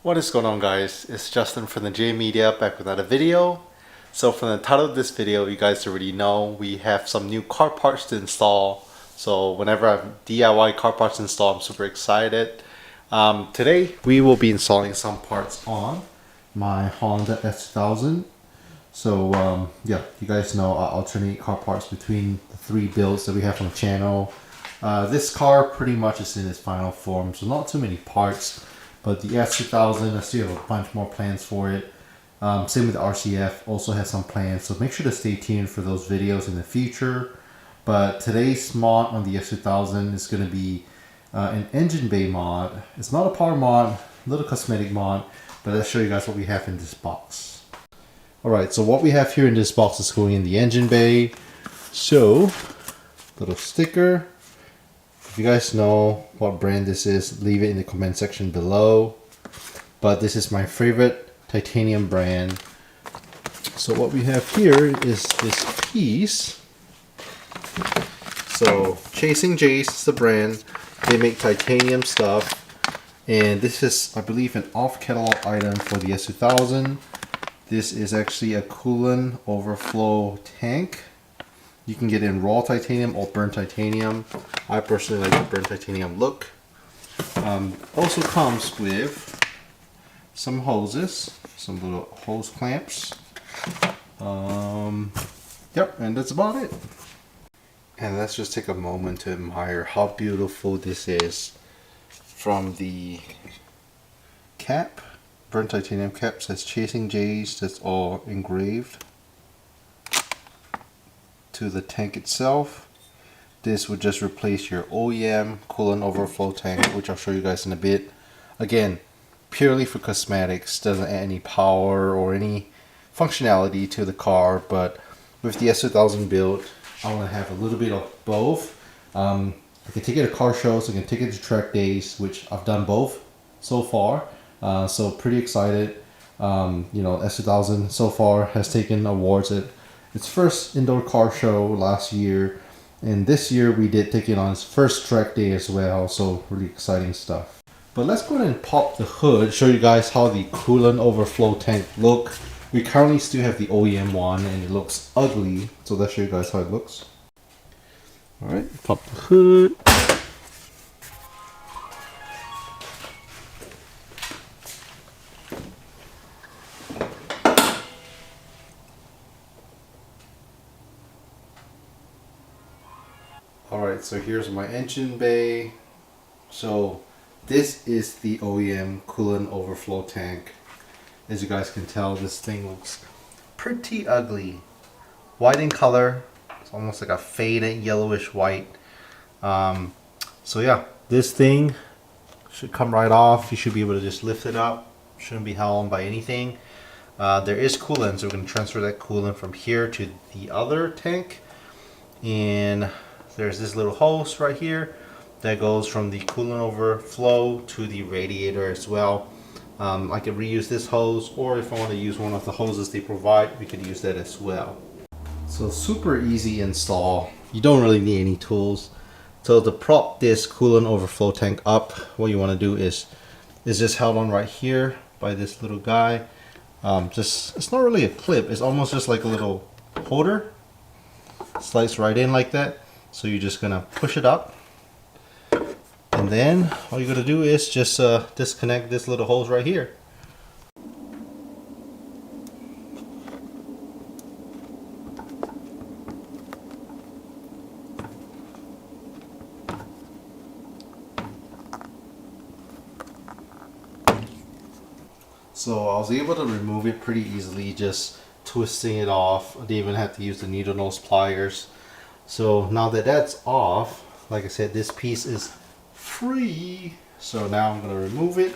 What is going on, guys? It's Justin from the J Media back with another video. So from the title of this video, you guys already know we have some new car parts to install. So whenever I have DIY car parts installed, I'm super excited. Today we will be installing some parts on my Honda S2000. So yeah, you guys know I alternate car parts between the three builds that we have on the channel. This car pretty much is in its final form, so not too many parts. But the S2000, I still have a bunch more plans for it. Same with the RCF, also has some plans. So make sure to stay tuned for those videos in the future. But today's mod on the S2000 is going to be an engine bay mod. It's not a power mod, a little cosmetic mod. But let's show you guys what we have in this box. Alright, so what we have here in this box is going in the engine bay. So, little sticker. If you guys know what brand this is, leave it in the comment section below. But this is my favorite titanium brand. So what we have here is this piece. So Chasing Jays is the brand. They make titanium stuff. And this is, I believe, an off-catalog item for the S2000. This is actually a coolant overflow tank. You can get it in raw titanium or burnt titanium. I personally like the burnt titanium look. Also comes with some hoses, some little hose clamps. Yep, and that's about it. And let's just take a moment to admire how beautiful this is. From the cap, burnt titanium cap, says Chasing Jays, that's all engraved. To the tank itself, this would just replace your OEM coolant overflow tank, which I'll show you guys in a bit. Again, purely for cosmetics, doesn't add any power or any functionality to the car. But with the S2000 build, I want to have a little bit of both. I can take it to car shows, I can take it to track days, which I've done both so far. So pretty excited. You know, S2000 so far has taken awards at its first indoor car show last year, and this year we did take it on its first track day as well, so really exciting stuff. But let's go ahead and pop the hood, show you guys how the coolant overflow tank look. We currently still have the OEM one and it looks ugly, so let's show you guys how it looks. Alright, pop the hood. Alright, so here's my engine bay. So this is the OEM coolant overflow tank. As you guys can tell, this thing looks pretty ugly. White in color. It's almost like a faded yellowish white. So yeah, this thing should come right off. You should be able to just lift it up. Shouldn't be held on by anything. There is coolant, so we're going to transfer that coolant from here to the other tank. And there's this little hose right here that goes from the coolant overflow to the radiator as well. I could reuse this hose, or if I want to use one of the hoses they provide, we could use that as well. So super easy install. You don't really need any tools. So to prop this coolant overflow tank up, what you want to do is just held on right here by this little guy. It's not really a clip. It's almost just like a little holder. Slides right in like that. So you're just gonna push it up, and then all you're gonna do is just disconnect this little hose right here. So I was able to remove it pretty easily, just twisting it off. I didn't even have to use the needle nose pliers. So now that that's off, like I said, this piece is free. So now I'm going to remove it,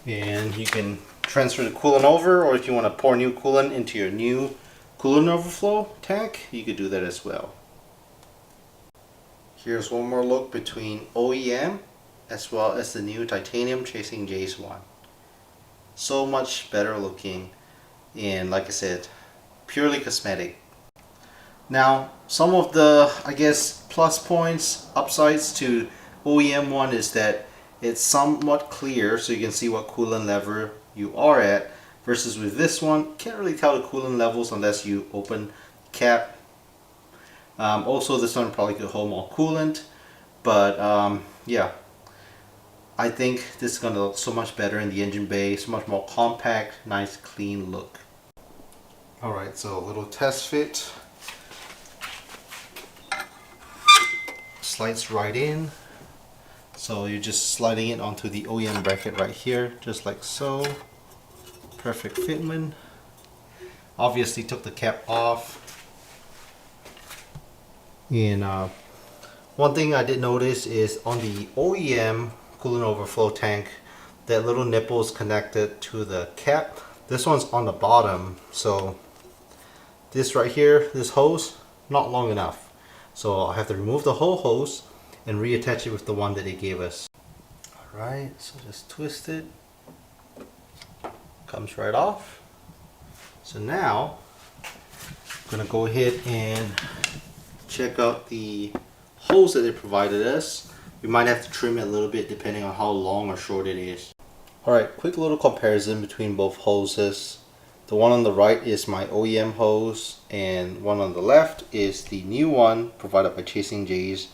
and you can transfer the coolant over, or if you want to pour new coolant into your new coolant overflow tank, you could do that as well. Here's one more look between OEM as well as the new titanium Chasing Jays one. So much better looking, and like I said, purely cosmetic. Now, some of the, I guess, plus points, upsides to OEM one is that it's somewhat clear so you can see what coolant level you are at, versus with this one, can't really tell the coolant levels unless you open the cap. Also, this one probably could hold more coolant, but yeah, I think this is going to look so much better in the engine bay, so much more compact, nice clean look. Alright, so a little test fit. Slides right in. So you're just sliding it onto the OEM bracket right here, just like so. Perfect fitment. Obviously took the cap off. And one thing I did notice is on the OEM coolant overflow tank, that little nipple is connected to the cap. This one's on the bottom, so this right here, this hose, not long enough. So I'll have to remove the whole hose and reattach it with the one that they gave us. Alright, so just twist it. Comes right off. So now, I'm going to go ahead and check out the hose that they provided us. We might have to trim it a little bit depending on how long or short it is. Alright, quick little comparison between both hoses. The one on the right is my OEM hose, and one on the left is the new one provided by Chasing J's.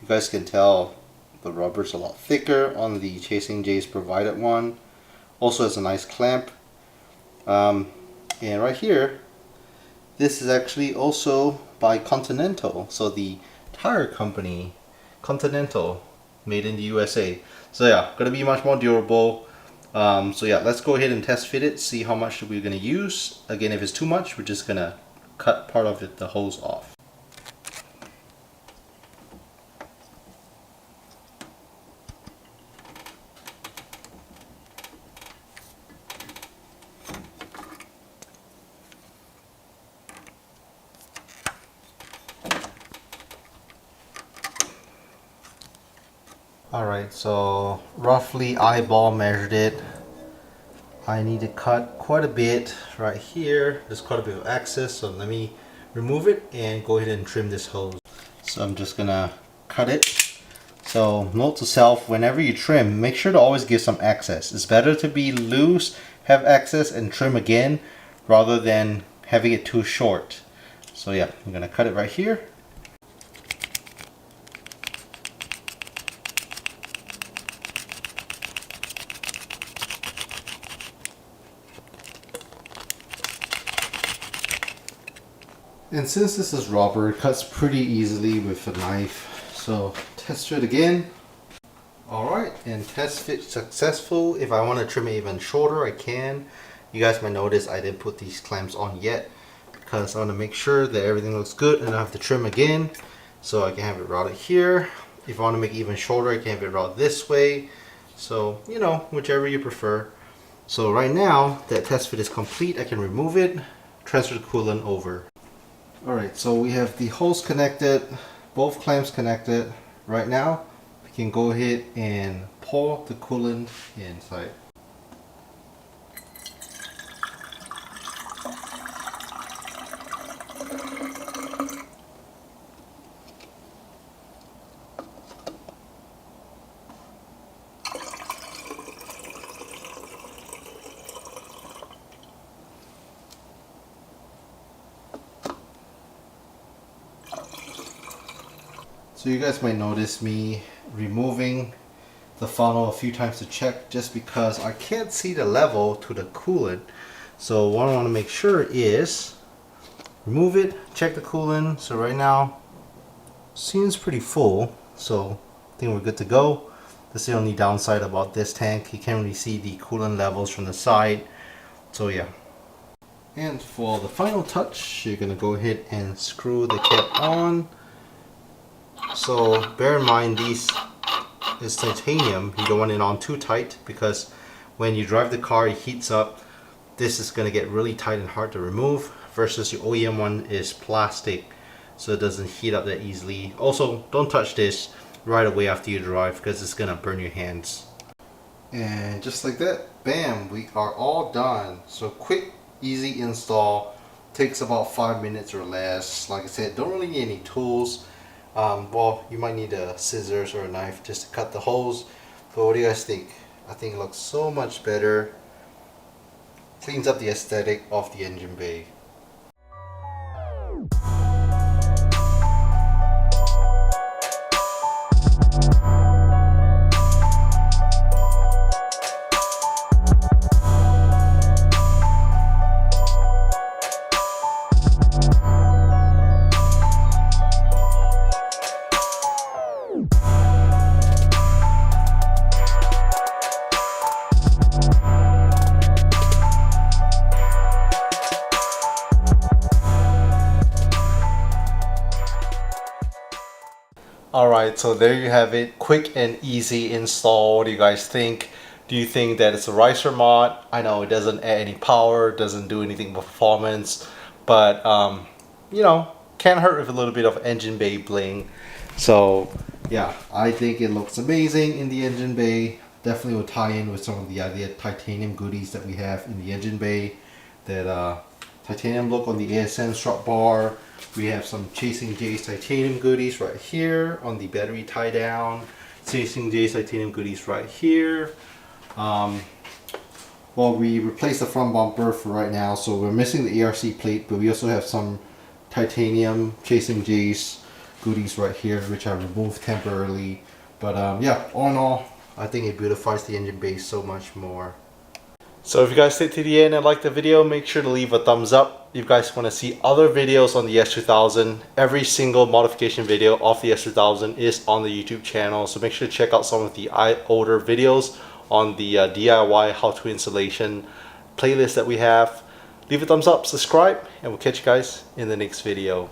You guys can tell the rubber's a lot thicker on the Chasing J's provided one. Also has a nice clamp. And right here, this is actually also by Continental. So the tire company, Continental, made in the USA. So yeah, gonna be much more durable. So yeah, let's go ahead and test fit it, see how much we're gonna use. Again, if it's too much, we're just gonna cut part of it, the hose off. Alright, so roughly eyeball measured it. I need to cut quite a bit right here. There's quite a bit of excess, so let me remove it and go ahead and trim this hose. So I'm just gonna cut it. So note to self, whenever you trim, make sure to always give some excess. It's better to be loose, have excess, and trim again rather than having it too short. So yeah, I'm gonna cut it right here. And since this is rubber, it cuts pretty easily with a knife. So test fit again. Alright, and test fit successful. If I want to trim it even shorter, I can. You guys might notice I didn't put these clamps on yet because I want to make sure that everything looks good, and I have to trim again. So I can have it routed here. If I want to make it even shorter, I can have it routed this way. So, you know, whichever you prefer. So right now, that test fit is complete. I can remove it, transfer the coolant over. Alright, so we have the hose connected, both clamps connected. Right now, we can go ahead and pour the coolant inside. So you guys might notice me removing the funnel a few times to check, just because I can't see the level to the coolant. So what I want to make sure is remove it, check the coolant. So right now seems pretty full, so I think we're good to go. That's the only downside about this tank. You can't really see the coolant levels from the side. So yeah. And for the final touch, you're gonna go ahead and screw the cap on. So bear in mind, these is titanium. You don't want it on too tight, because when you drive the car, it heats up. This is going to get really tight and hard to remove, versus your OEM one is plastic, so it doesn't heat up that easily. Also, don't touch this right away after you drive, because it's going to burn your hands. And just like that, bam, we are all done. So quick, easy install. Takes about 5 minutes or less. Like I said, don't really need any tools. Well, you might need a scissors or a knife just to cut the holes. But what do you guys think? I think it looks so much better. Cleans up the aesthetic of the engine bay. Alright, so there you have it. Quick and easy install. What do you guys think? Do you think that it's a ricer mod? I know it doesn't add any power, doesn't do anything with performance, but you know, can't hurt with a little bit of engine bay bling. So yeah, I think it looks amazing in the engine bay. Definitely will tie in with some of the other titanium goodies that we have in the engine bay. That titanium look on the ASM strut bar. We have some Chasing J's titanium goodies right here on the battery tie down. Chasing J's titanium goodies right here. Well, we replaced the front bumper for right now, so we're missing the ERC plate, but we also have some titanium Chasing J's goodies right here, which I removed temporarily. But yeah, all in all, I think it beautifies the engine bay so much more. So if you guys stayed to the end and liked the video, make sure to leave a thumbs up. If you guys want to see other videos on the S2000, every single modification video of the S2000 is on the YouTube channel. So make sure to check out some of the older videos on the DIY how-to installation playlist that we have. Leave a thumbs up, subscribe, and we'll catch you guys in the next video.